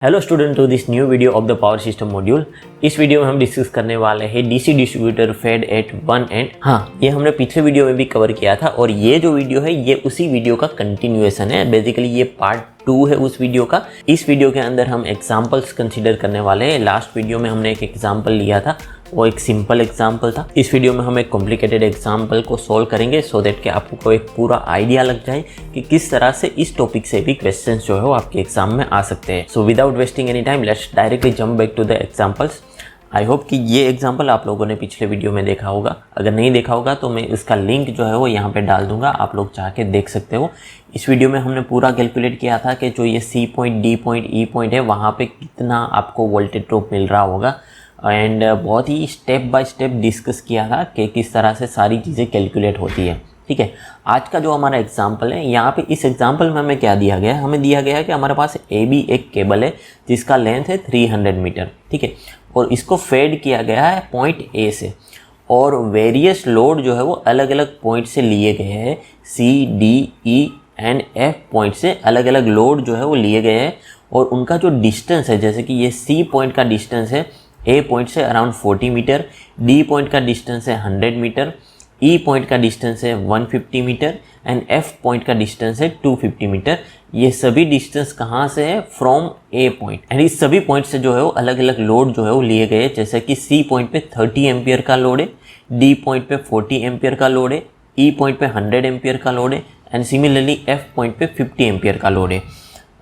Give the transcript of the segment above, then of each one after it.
Hello student, to this new video of the power system module. इस video में हम discuss करने वाले हैं DC distributor fed at one end. हाँ, ये हमने पिछले वीडियो में भी कवर किया था और ये जो वीडियो है ये उसी वीडियो का कंटिन्यूएशन है। बेसिकली ये पार्ट 2 है उस वीडियो का। इस वीडियो के अंदर हम एग्जाम्पल्स कंसिडर करने वाले हैं। लास्ट वीडियो में हमने एक एग्जाम्पल लिया था, वो एक सिंपल एग्जाम्पल था। इस वीडियो में हम एक कॉम्प्लिकेटेड एग्जाम्पल को सॉल्व करेंगे सो दैट कि आपको एक पूरा आइडिया लग जाए कि किस तरह से इस टॉपिक से भी क्वेश्चंस जो है वो आपके एग्जाम में आ सकते हैं। So without wasting any time let's directly jump back to the examples. I hope कि ये एग्जाम्पल आप लोगों ने पिछले वीडियो में देखा होगा। अगर नहीं देखा होगा तो मैं इसका लिंक जो है वो यहाँ पे डाल दूंगा, आप लोग जाके देख सकते हो। इस वीडियो में हमने पूरा कैलकुलेट किया था कि जो ये C point, D point, E point है वहाँ पे कितना आपको वोल्टेज ड्रॉप मिल रहा होगा एंड बहुत ही स्टेप बाय स्टेप डिस्कस किया था कि किस तरह से सारी चीज़ें कैलकुलेट होती है। ठीक है, आज का जो हमारा एग्जाम्पल है, यहाँ पे इस एग्जाम्पल में हमें क्या दिया गया है? हमें दिया गया है कि हमारे पास ए बी एक केबल है जिसका लेंथ है 300 मीटर। ठीक है, और इसको फेड किया गया है पॉइंट ए से और वेरियस लोड जो है वो अलग अलग पॉइंट से लिए गए हैं। C, D, E and F point से अलग अलग लोड जो है वो लिए गए हैं और उनका जो डिस्टेंस है, जैसे कि ये सी पॉइंट का डिस्टेंस है ए पॉइंट से अराउंड 40 मीटर, डी पॉइंट का डिस्टेंस है 100 मीटर, ई पॉइंट का डिस्टेंस है 150 मीटर एंड एफ पॉइंट का डिस्टेंस है 250 मीटर। ये सभी डिस्टेंस कहाँ से है? From A point. एंड इस सभी पॉइंट से जो है वो अलग अलग लोड जो है वो लिए गए, जैसे कि सी पॉइंट पे 30 एम्पियर का लोड है, डी पॉइंट पे 40 एम्पियर का लोड है, ई पॉइंट पे 100 एम्पियर का लोड है एंड सिमिलरली एफ पॉइंट पे 50 एम्पियर का लोड है।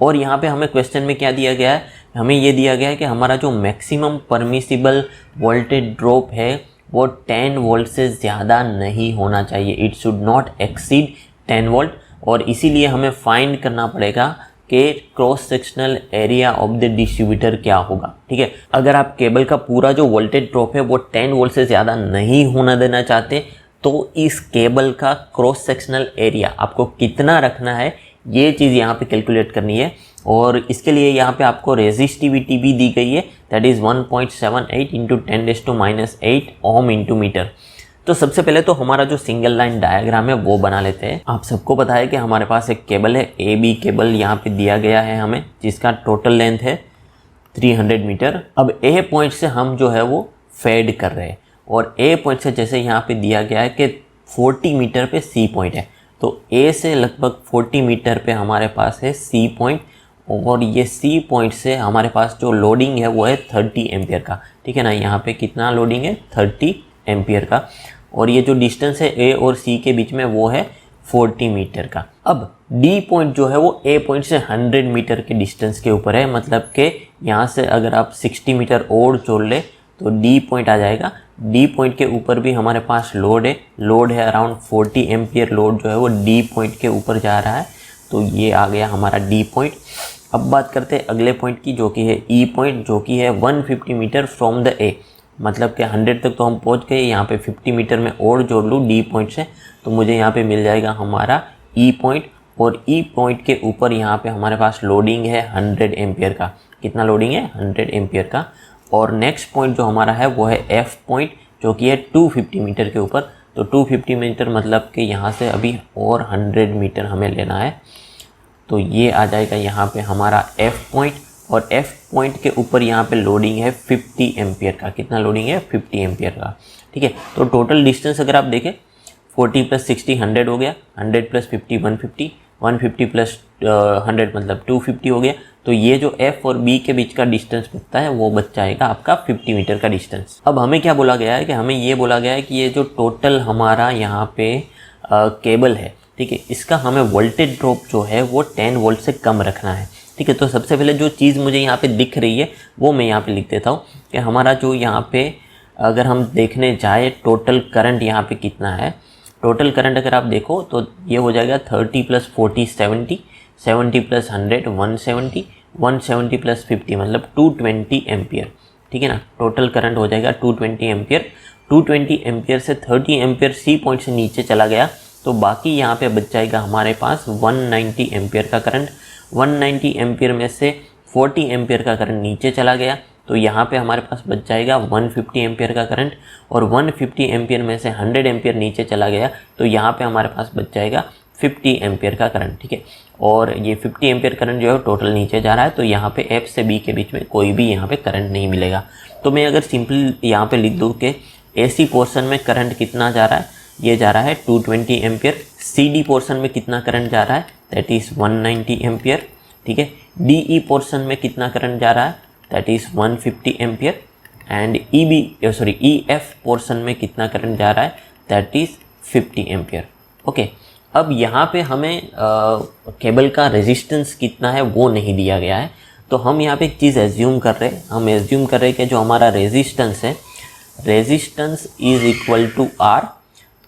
और यहाँ पे हमें क्वेश्चन में क्या दिया गया है? हमें ये दिया गया है कि हमारा जो मैक्सिमम परमिसिबल वोल्टेज ड्रॉप है वो 10 वोल्ट से ज़्यादा नहीं होना चाहिए। It should not exceed 10 volt. और इसीलिए हमें फाइंड करना पड़ेगा कि cross sectional area of the distributor क्या होगा। ठीक है, अगर आप केबल का पूरा जो वोल्टेज ड्रॉप है वो 10 वोल्ट से ज़्यादा नहीं होना देना चाहते तो इस केबल का क्रॉस सेक्शनल एरिया आपको कितना रखना है, ये चीज़ यहाँ पे कैलकुलेट करनी है। और इसके लिए यहाँ पे आपको रेजिस्टिविटी भी दी गई है, that is 1.78 into 10⁻⁸ ohm into metre. तो सबसे पहले तो हमारा जो सिंगल लाइन डायग्राम है वो बना लेते हैं। आप सबको पता है कि हमारे पास एक केबल है, ए बी केबल यहाँ पे दिया गया है हमें, जिसका टोटल लेंथ है 300 मीटर। अब ए पॉइंट से हम जो है वो फेड कर रहे हैं और ए पॉइंट से जैसे यहाँ पे दिया गया है कि 40 मीटर पे सी पॉइंट है, तो ए से लगभग 40 मीटर पे हमारे पास है सी पॉइंट और ये सी पॉइंट से हमारे पास जो लोडिंग है वो है 30 एम्पियर का। ठीक है ना, यहाँ पे कितना लोडिंग है? 30 एम्पियर का। और ये जो डिस्टेंस है ए और सी के बीच में वो है 40 मीटर का। अब डी पॉइंट जो है वो ए पॉइंट से 100 मीटर के डिस्टेंस के ऊपर है, मतलब कि यहाँ से अगर आप 60 मीटर और जोड़ ले तो डी पॉइंट आ जाएगा। डी पॉइंट के ऊपर भी हमारे पास लोड है अराउंड 40 एम्पियर लोड जो है वो डी पॉइंट के ऊपर जा रहा है, तो ये आ गया हमारा डी पॉइंट। अब बात करते हैं अगले पॉइंट की, जो कि है ई पॉइंट, जो कि है 150 मीटर फ्रॉम द ए, मतलब कि 100 तक तो हम पहुंच गए। यहाँ पे 50 मीटर में और जोड़ लूँ डी पॉइंट से तो मुझे यहाँ पे मिल जाएगा हमारा ई पॉइंट। और ई पॉइंट के ऊपर यहाँ पे हमारे पास लोडिंग है 100 एम्पियर का। कितना लोडिंग है? 100 एम्पियर का। और नेक्स्ट पॉइंट जो हमारा है वो है एफ पॉइंट, जो कि है 250 मीटर के ऊपर। तो 250 मीटर मतलब कि यहाँ से अभी और 100 मीटर हमें लेना है, तो ये आ जाएगा यहाँ पे हमारा एफ पॉइंट। और एफ पॉइंट के ऊपर यहाँ पे लोडिंग है 50 एम्पियर का। कितना लोडिंग है? 50 एम्पियर का। ठीक है, तो टोटल डिस्टेंस अगर आप देखें 40 + 60 100 हो गया, 100 + 50 150, 150 + 100 मतलब 250 हो गया। तो ये जो एफ और बी के बीच का डिस्टेंस बचता है वो बच जाएगा आपका 50 मीटर का डिस्टेंस। अब हमें क्या बोला गया है कि हमें ये बोला गया है कि ये जो टोटल हमारा यहाँ पे केबल है, ठीक है, इसका हमें वोल्टेज ड्रॉप जो है वो 10 वोल्ट से कम रखना है। ठीक है, तो सबसे पहले जो चीज़ मुझे यहाँ पे दिख रही है वो मैं यहाँ पे लिख देता हूँ कि हमारा जो यहाँ पे अगर हम देखने जाए टोटल करंट यहाँ पे कितना है। टोटल करंट अगर आप देखो तो ये हो जाएगा 30 + 40 70, 70 + 100 170, 170 + 50 मतलब 220 एम्पियर। ठीक है ना, टोटल करंट हो जाएगा 220 एम्पियर। 220 एम्पियर से 30 एम्पियर सी पॉइंट से नीचे चला गया तो बाकी यहाँ पे बच जाएगा हमारे पास 190 एम्पियर का करंट। 190 एम्पियर में से 40 एम्पियर का करंट नीचे चला गया तो यहाँ पे हमारे पास बच जाएगा 150 एम्पियर का करंट। और 150 एम्पियर में से 100 एम्पियर नीचे चला गया तो यहाँ पे हमारे पास बच जाएगा 50 एम्पियर का करंट, ठीक है। और ये 50 एम्पियर करंट जो है टोटल नीचे जा रहा है, तो यहाँ पे F से B के बीच में कोई भी यहाँ पे करंट नहीं मिलेगा। तो मैं अगर सिंपल यहाँ पे लिख दूँ कि AC पोर्शन में करंट कितना जा रहा है, ये जा रहा है 220 एम्पियर। CD पोर्शन में कितना करंट जा रहा है, दैट इज़ 190 एम्पियर, ठीक है। DE पोर्शन में कितना करंट जा रहा है, that is 150 ampere. And EF portion में कितना करंट जा रहा है, दैट इज़ 50 एम्पियर, ओके। अब यहाँ पे हमें केबल का रेजिस्टेंस कितना है वो नहीं दिया गया है, तो हम यहाँ पे एक चीज़ एज्यूम कर रहे हैं। हम एज्यूम कर रहे हैं कि जो हमारा रेजिस्टेंस है, resistance is equal to R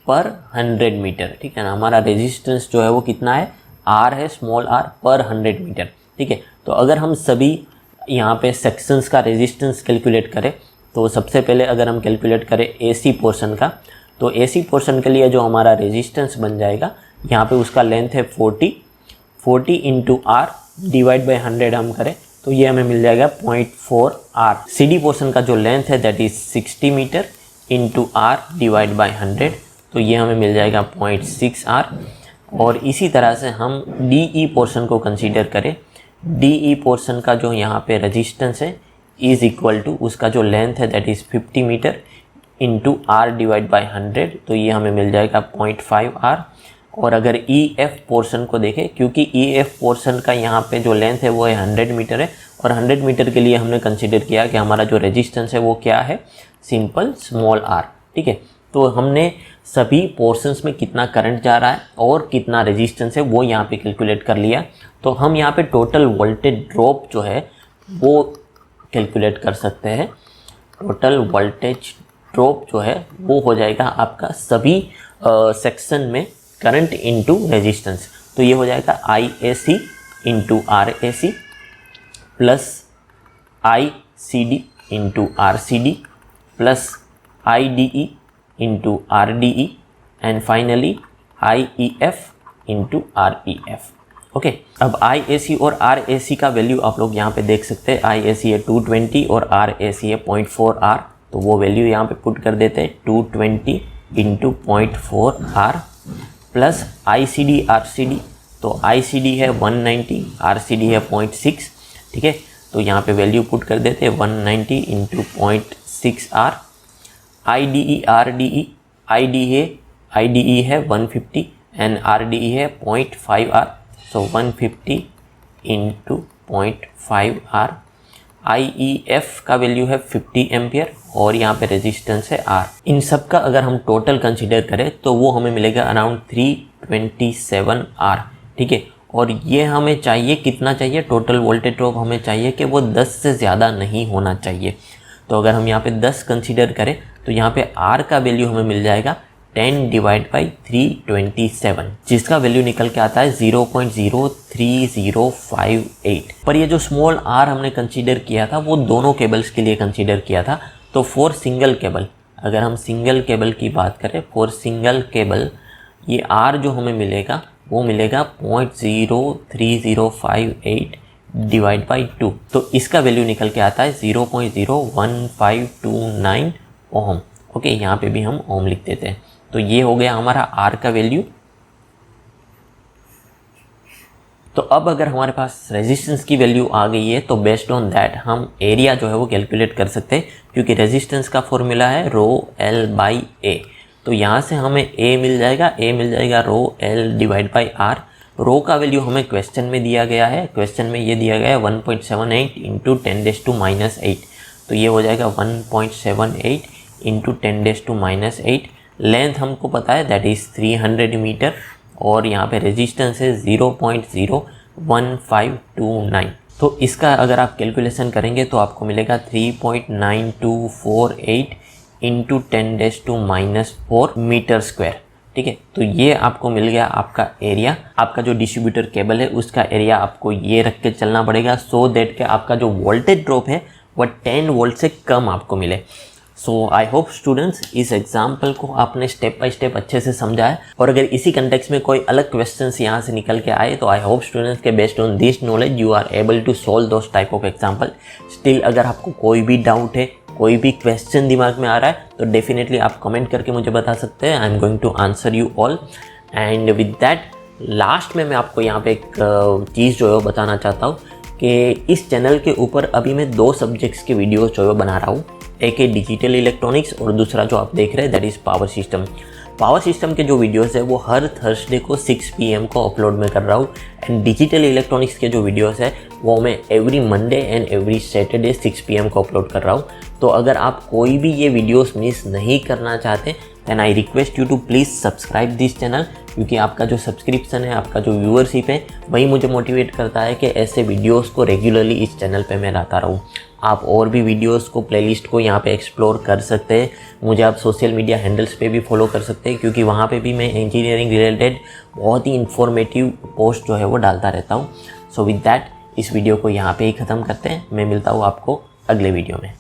पर 100 मीटर, ठीक है ना। हमारा रेजिस्टेंस जो है वो कितना है, R है, स्मॉल r पर 100 मीटर, ठीक है। तो अगर हम सभी यहाँ पे सेक्शंस का रेजिस्टेंस कैलकुलेट करें, तो सबसे पहले अगर हम कैलकुलेट करें AC पोर्शन का, तो AC पोर्शन के लिए जो हमारा रेजिस्टेंस बन जाएगा, यहाँ पे उसका लेंथ है 40 इंटू R डिवाइड बाई 100 हम करें तो ये हमें मिल जाएगा 0.4 R। CD पोर्शन का जो लेंथ है that is 60 metre into R divide by 100, तो ये हमें मिल जाएगा 0.6 R। और इसी तरह से हम DE पोर्शन को कंसीडर करें, DE पोर्शन का जो यहाँ पे रेजिस्टेंस है इज़ इक्वल टू उसका जो लेंथ है that is 50 metre into R divide by 100, तो ये हमें मिल जाएगा 0.5 R। और अगर EF पोर्शन को देखें, क्योंकि EF पोर्शन का यहाँ पे जो लेंथ है वो है 100 मीटर है, और 100 मीटर के लिए हमने कंसीडर किया कि हमारा जो रेजिस्टेंस है वो क्या है, सिंपल स्मॉल r, ठीक है। तो हमने सभी पोर्शंस में कितना करंट जा रहा है और कितना रेजिस्टेंस है वो यहाँ पे कैलकुलेट कर लिया। तो हम यहाँ पे टोटल वोल्टेज ड्रॉप जो है वो कैलकुलेट कर सकते हैं। टोटल वोल्टेज ड्रॉप जो है वो हो जाएगा आपका सभी सेक्शन में करंट इनटू रेजिस्टेंस, तो ये हो जाएगा IAC into RAC plus ICD into RCD plus IDE into RDE and finally IEF into REF, okay. अब IAC और RAC का वैल्यू आप लोग यहाँ पे देख सकते हैं। IAC है 220 और RAC है 0.4 R, तो वो वैल्यू यहाँ पे पुट कर देते हैं 220 into 0.4 R plus ICD RCD, तो ICD है 190, RCD है 0.6, ठीक है। तो यहाँ पे वैल्यू पुट कर देते हैं 190 into 0.6 R। IDE RDE, IDE है 150 एंड RDE है 0.5 R, सो 150 इंटू 0.5 R। IEF का वैल्यू है 50 एम्पियर और यहाँ पे रेजिस्टेंस है R। इन सब का अगर हम टोटल कंसीडर करें तो वो हमें मिलेगा अराउंड 327 R, ठीक है। और ये हमें चाहिए, कितना चाहिए, टोटल वोल्टेज ड्रॉप हमें चाहिए कि वो 10 से ज़्यादा नहीं होना चाहिए। तो अगर हम यहाँ पे 10 कंसीडर करें तो यहाँ पे R का वैल्यू हमें मिल जाएगा 10 डिवाइड बाई 327, जिसका वैल्यू निकल के आता है 0.03058। पर ये जो स्मॉल r हमने कंसीडर किया था वो दोनों केबल्स के लिए कंसीडर किया था। तो फॉर सिंगल केबल, अगर हम सिंगल केबल की बात करें, फॉर सिंगल केबल ये r जो हमें मिलेगा वो मिलेगा 0.03058 डिवाइड बाई 2, तो इसका वैल्यू निकल के आता है 0.01529 ओम, ओके। यहाँ पे भी हम ओम लिख देते हैं। तो ये हो गया हमारा R का वैल्यू। तो अब अगर हमारे पास रेजिस्टेंस की वैल्यू आ गई है तो बेस्ड ऑन दैट हम एरिया जो है वो कैलकुलेट कर सकते हैं, क्योंकि रेजिस्टेंस का फॉर्मूला है रो L बाई A। तो यहाँ से हमें A मिल जाएगा रो L डिवाइड बाई R। रो का वैल्यू हमें क्वेश्चन में दिया गया है, क्वेश्चन में ये दिया गया है 1.78 इंटू 10⁻⁻⁸, तो ये हो जाएगा 1.78 इंटू 10⁻⁻⁸। लेंथ हमको पता है दैट इज़ 300 मीटर और यहाँ पे रेजिस्टेंस है 0.01529। तो इसका अगर आप कैलकुलेशन करेंगे तो आपको मिलेगा 3.9248 इंटू 10⁻⁻4 मीटर स्क्वायर, ठीक है। तो ये आपको मिल गया आपका एरिया। आपका जो डिस्ट्रीब्यूटर केबल है उसका एरिया आपको ये रख के चलना पड़ेगा, सो दैट कि आपका जो वोल्टेज ड्रॉप है वह 10 वोल्ट से कम आपको मिले। सो आई होप स्टूडेंट्स इस एग्जाम्पल को आपने स्टेप बाय स्टेप अच्छे से समझा है, और अगर इसी कंटेक्स्ट में कोई अलग क्वेश्चंस यहाँ से निकल के आए तो आई होप स्टूडेंट्स के based on this knowledge you are able to solve those type of example. Still अगर आपको कोई भी डाउट है, कोई भी क्वेश्चन दिमाग में आ रहा है तो डेफिनेटली आप कमेंट करके मुझे बता सकते हैं। I am going to answer you all. And with that last में मैं आपको यहाँ पे एक चीज़ जो है वो बताना चाहता हूँ कि इस चैनल के ऊपर अभी मैं 2 सब्जेक्ट्स के वीडियोस जो है बना रहा हूँ। एक है डिजिटल इलेक्ट्रॉनिक्स और दूसरा जो आप देख रहे हैं that is power system. Power system के जो वीडियोस है वो हर थर्सडे को 6 PM को अपलोड में कर रहा हूँ एंड डिजिटल इलेक्ट्रॉनिक्स के जो वीडियोस है वो मैं every Monday and every Saturday 6 PM को अपलोड कर रहा हूँ। तो अगर आप कोई भी ये वीडियोस मिस नहीं करना चाहते then I request you to please subscribe this channel, क्योंकि आपका जो सब्सक्रिप्शन है, आपका जो व्यूअरशिप है, वही मुझे मोटिवेट करता है कि ऐसे वीडियोस को रेगुलरली इस चैनल पे मैं लाता रहूँ। आप और भी वीडियोस को, प्लेलिस्ट को यहाँ पे एक्सप्लोर कर सकते हैं। मुझे आप सोशल मीडिया हैंडल्स पे भी फॉलो कर सकते हैं, क्योंकि वहाँ पे भी मैं इंजीनियरिंग रिलेटेड बहुत ही इन्फॉर्मेटिव पोस्ट जो है वो डालता रहता हूँ। सो विद दैट इस वीडियो को यहाँ पे ही ख़त्म करते हैं। मैं मिलता हूँ आपको अगले वीडियो में।